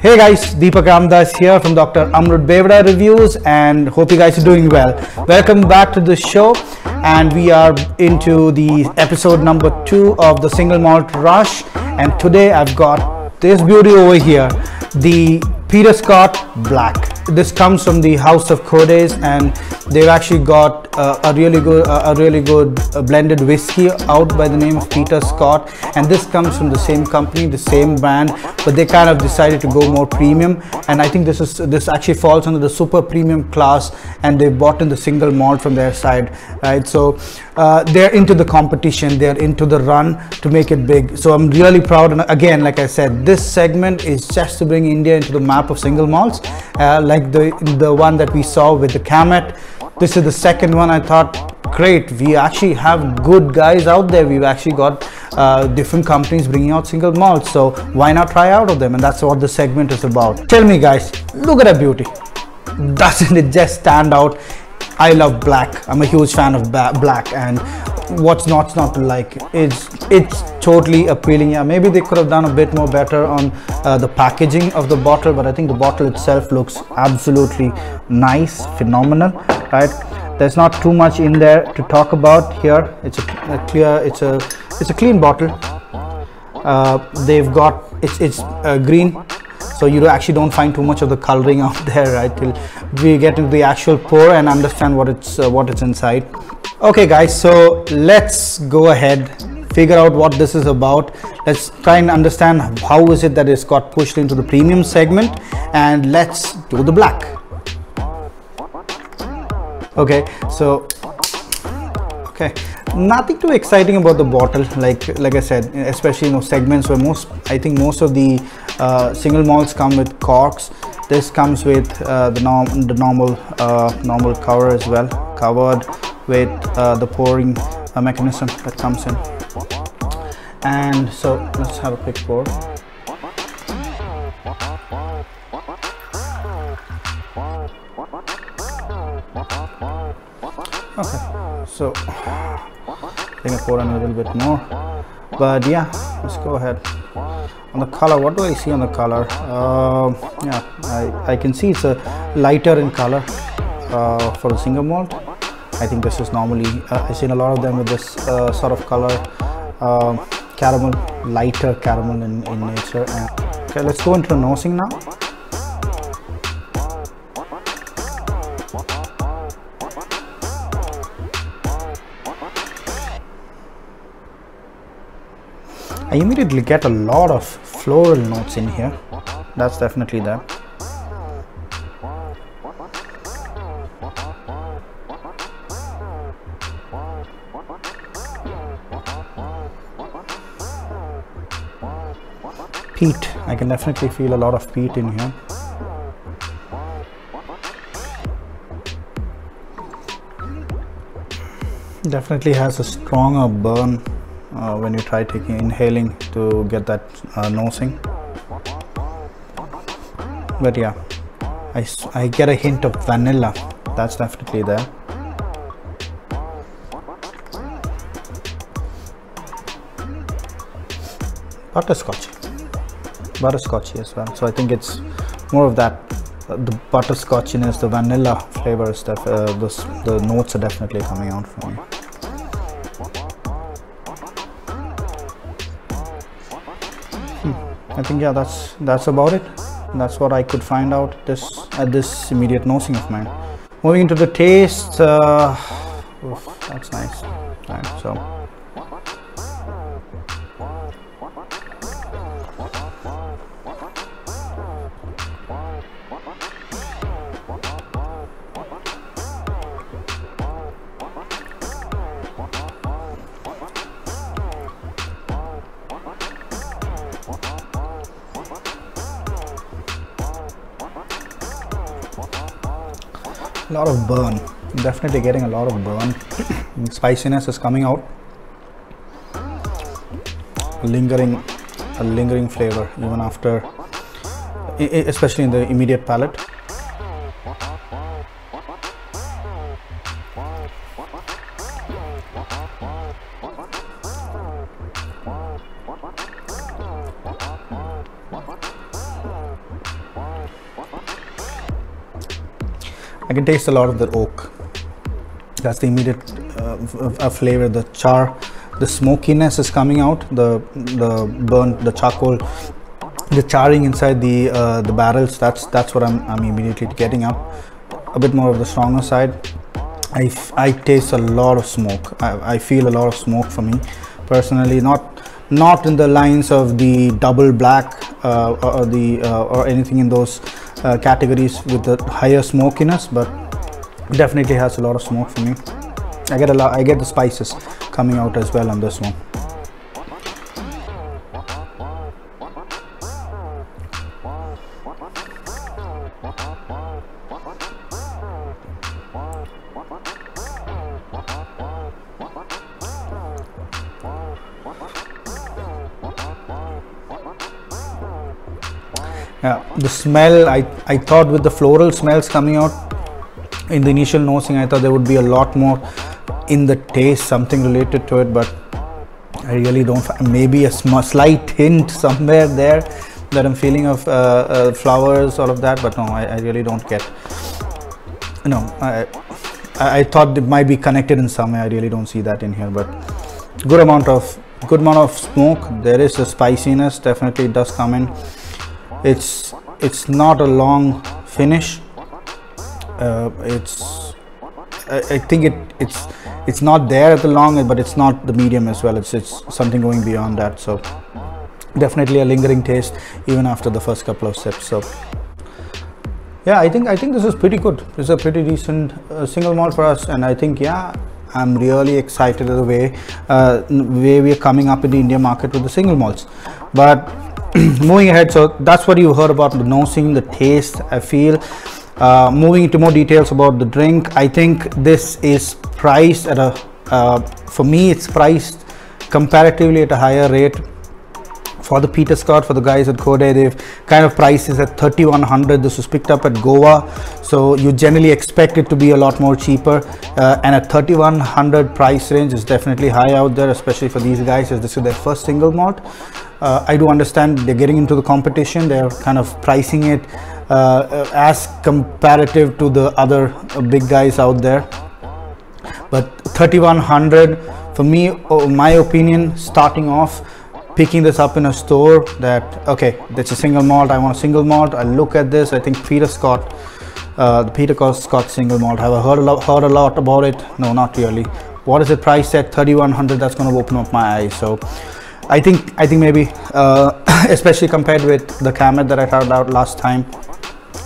Hey guys, Deepak Ramdas here from Dr. Amrut Bevda Reviews, and hope you guys are doing well. Welcome back to the show, and we are into the episode number 2 of the Single Malt Rush, and today I've got this beauty over here, the Peter Scot Black. This comes from the House of Codes, and they've actually got a really good blended whiskey out by the name of Peter Scot, and this comes from the same company, the same brand, but they kind of decided to go more premium, and I think this actually falls under the super premium class, and they bought in the single malt from their side, right? So they're into the competition, they're into the run to make it big. So I'm really proud, and again, like I said, this segment is just to bring India into the map of single malts, like the one that we saw with the Kamet. This is the second one. I thought, great, we actually have good guys out there. We've actually got different companies bringing out single malts, so why not try out of them? And that's what the segment is about. Tell me guys, look at that beauty. Doesn't it just stand out? I love black. I'm a huge fan of black, and what's not to like? It's totally appealing. Yeah, maybe they could have done a bit more better on the packaging of the bottle, but I think the bottle itself looks absolutely nice, phenomenal, right? There's not too much in there to talk about here. It's a clean bottle. They've got it's green, so you actually don't find too much of the coloring out there, right, till we get into the actual pour and understand what it's inside. Okay guys, so let's go ahead, figure out what this is about. Let's try and understand how is it that it's got pushed into the premium segment, and let's do the black. Okay, so nothing too exciting about the bottle, like I said, especially in those segments where I think most of the single malts come with corks. This comes with the normal cover as well, covered with the pouring mechanism that comes in. And so let's have a quick pour. Okay, so I think I pour in a little bit more, but yeah, let's go ahead. On the color, what do I see on the color? Yeah, I can see it's a lighter in color for the single malt. I think this is normally I've seen a lot of them with this sort of color, caramel, lighter caramel in nature. And okay, let's go into the nosing now. I immediately get a lot of floral notes in here. That's definitely there. Peat, I can definitely feel a lot of peat in here. Definitely has a stronger burn when you try inhaling to get that nosing. But yeah, I get a hint of vanilla. That's definitely there. Butterscotchy as well. So I think it's more of that, the butterscotchiness, the vanilla flavor stuff. The notes are definitely coming out from me. I think yeah, that's about it. That's what I could find out at this immediate nosing of mine. Moving into the taste, that's nice. Right, so. A lot of burn. I'm definitely getting a lot of burn. Spiciness is coming out. A lingering flavor even after, especially in the immediate palate. I can taste a lot of the oak. That's the immediate flavor. The char, the smokiness is coming out. The burnt, the charcoal, the charring inside the barrels. That's what I'm immediately getting up. A bit more of the stronger side. I taste a lot of smoke. I feel a lot of smoke for me personally. Not in the lines of the double black or anything in those categories with the higher smokiness, but definitely has a lot of smoke for me. I get the spices coming out as well on this one. Yeah, the smell, I thought with the floral smells coming out in the initial nosing, I thought there would be a lot more in the taste, something related to it, but I really don't. Maybe a slight hint somewhere there that I'm feeling of flowers, all of that, but no, I really don't get. No, I thought it might be connected in some way. I really don't see that in here, but good amount of smoke. There is a spiciness, definitely it does come in. It's not a long finish. I think it's not there at the long, but it's not the medium as well. It's something going beyond that. So definitely a lingering taste even after the first couple of sips. So yeah, I think this is pretty good. This is a pretty decent single malt for us, and I think, yeah, I'm really excited the way we are coming up in the India market with the single malts. But moving ahead, so that's what you heard about the nosing, the taste. I feel moving into more details about the drink, I think this is priced at for me it's priced comparatively at a higher rate. For the Peter Scot, for the guys at Koday, they've kind of priced this at 3,100. This was picked up at Goa, so you generally expect it to be a lot more cheaper, and at 3,100 price range is definitely high out there, especially for these guys as this is their first single malt. I do understand they're getting into the competition. They're kind of pricing it as comparative to the other big guys out there, but 3,100 for me, in my opinion, starting off, picking this up in a store, that okay, that's a single malt, I want a single malt. I look at this, I think Peter Scot, the Peter Scot single malt, have I heard a lot about it? No, not really. What is it priced at? 3,100. That's going to open up my eyes. So I think maybe especially compared with the Camet that I tried out last time,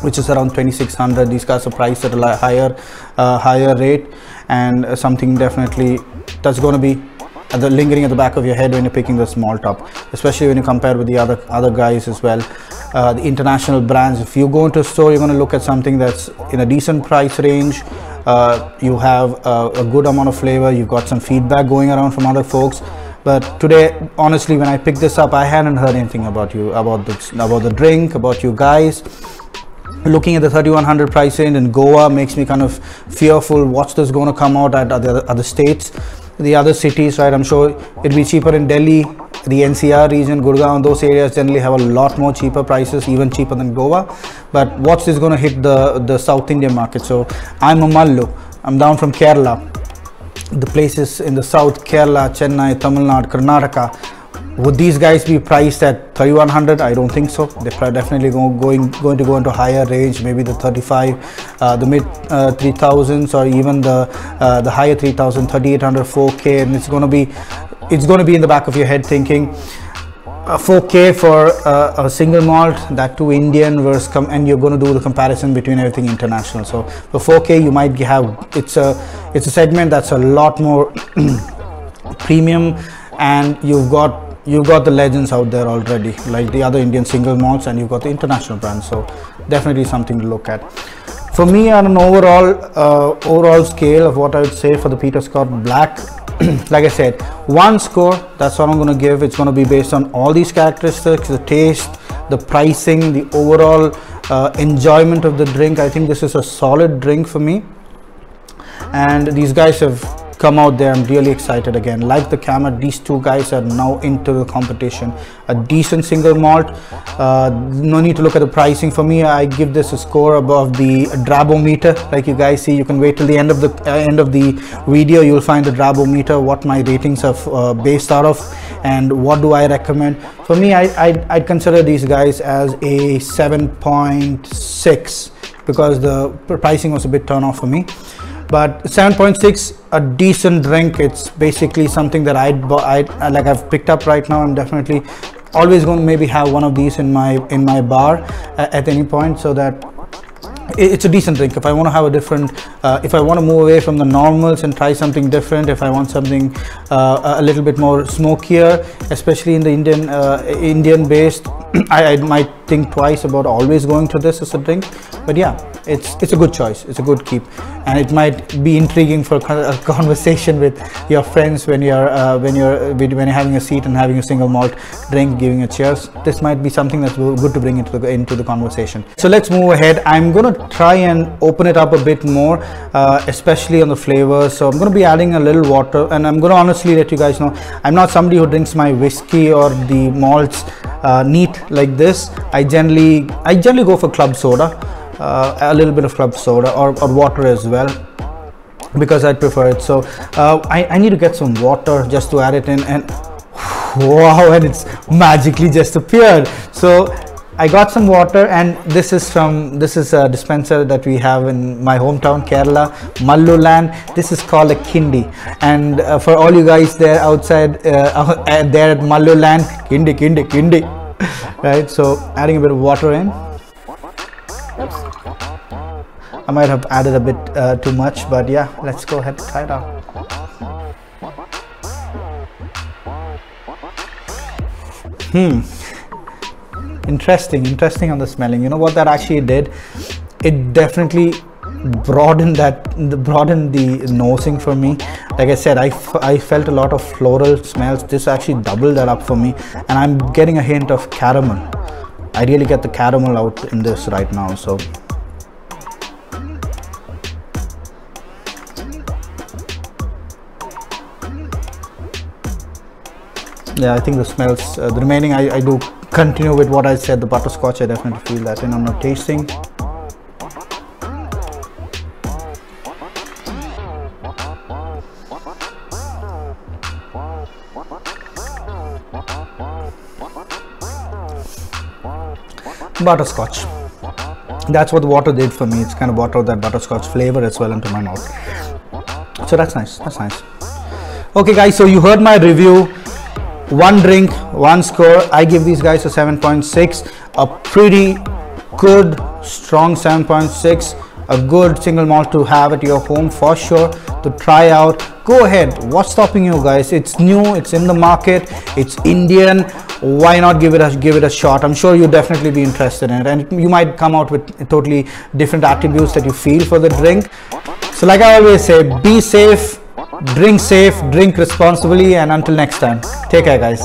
which is around 2,600, these guys are priced at a higher rate, and something definitely that's going to be lingering at the back of your head when you're picking this malt up, especially when you compare with the other guys as well, the international brands. If you go into a store, you're going to look at something that's in a decent price range. You have a good amount of flavor. You've got some feedback going around from other folks. But today, honestly, when I picked this up, I hadn't heard anything about the drink, about you guys. Looking at the 3,100 price range in Goa makes me kind of fearful. What's this going to come out at other states, the other cities, right? I'm sure it'll be cheaper in Delhi, the NCR region, Gurgaon. Those areas generally have a lot more cheaper prices, even cheaper than Goa. But what's this going to hit the South Indian market? So I'm a Mallu. I'm down from Kerala. The places in the south, Kerala, Chennai, Tamil Nadu, Karnataka. Would these guys be priced at 3,100? I don't think so. They're definitely going to go into higher range, maybe the 35, the mid 3,000s, or even the higher 3,000, 3,800, 4K, and it's going to be in the back of your head thinking 4K for a single malt, that too Indian versus and you're going to do the comparison between everything international. So for 4K, you might have it's a segment that's a lot more premium, and you've got the legends out there already, like the other Indian single malts, and you've got the international brands. So definitely something to look at. For me, on an overall scale of what I would say for the Peter Scot Black, like I said, 1 score, that's what I'm going to give. It's going to be based on all these characteristics: the taste, the pricing, the overall enjoyment of the drink. I think this is a solid drink for me, and these guys have come out there. I'm really excited again. Like the camera, these two guys are now into the competition. A decent single malt. No need to look at the pricing. For me, I give this a score above the DRAB-o-meter. Like you guys see, you can wait till the end of the video. You'll find the DRAB-o-meter, what my ratings are based out of, and what do I recommend. For me, I'd consider these guys as a 7.6 because the pricing was a bit turn off for me. But 7.6, a decent drink. It's basically something that I've picked up right now. I'm definitely always going to maybe have one of these in my bar at any point, so that it's a decent drink. If I want to have a different, if I want to move away from the normals and try something different, if I want something a little bit more smokier, especially in the Indian based, I might think twice about always going to this as a drink. But yeah, it's a good choice. It's a good keep, and it might be intriguing for a conversation with your friends when you're having a seat and having a single malt drink, giving a cheers. This might be something that's good to bring into the conversation. So let's move ahead. I'm gonna try and open it up a bit more, especially on the flavors. So I'm gonna be adding a little water, and I'm gonna honestly let you guys know, I'm not somebody who drinks my whiskey or the malts neat like this. I generally go for club soda. A little bit of club soda or water as well, because I prefer it. So I need to get some water just to add it in, and wow, and it's magically just appeared. So I got some water, and this is a dispenser that we have in my hometown, Kerala, Malluland. This is called a kindi, and for all you guys there outside there at Malluland, kindi, right? So adding a bit of water in. I might have added a bit too much, but yeah, let's go ahead and try it out. Interesting on the smelling. You know what that actually did? It definitely broadened the nosing for me. Like I said, I felt a lot of floral smells. This actually doubled that up for me, and I'm getting a hint of caramel. I really get the caramel out in this right now. So yeah, I think the smells, the remaining, I do continue with what I said, the butterscotch. I definitely feel that, and I'm not tasting. Butterscotch. That's what the water did for me. It's kind of brought that butterscotch flavor as well into my mouth. So that's nice. That's nice. Okay, guys. So you heard my review. One drink, one score. I give these guys a 7.6. A pretty good, strong 7.6. A good single malt to have at your home for sure, to try out. Go ahead. What's stopping you guys? It's new. It's in the market. It's Indian. Why not give it a shot? I'm sure you'll definitely be interested in it, and you might come out with totally different attributes that you feel for the drink. So like I always say, be safe, drink responsibly, and until next time, take care guys.